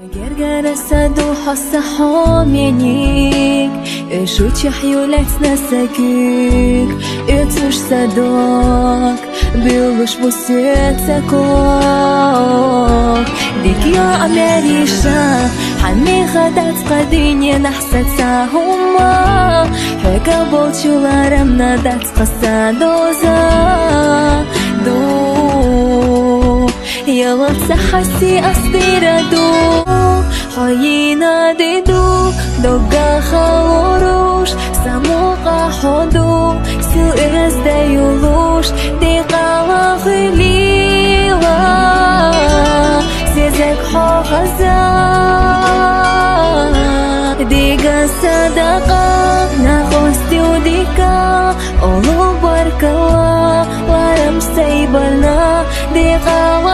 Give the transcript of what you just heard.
Gergara sadu hassa hominik Shuch hyulet nasakik Etush sadok Bilush buset sakok Dik ya Amerisha Hami khadat qadini nahsat sahuma Heka bolchularım nadat qasadoza يلا تحسي أصدردو حينا ديدو دوغا خاوروش ساموقا حدو سوئز دايولوش دي قاوا غليلا سيزك حو خزان ديغا صدقا ناخوستي وديكا أولو بركوا ورم سيبرنا دي قاوا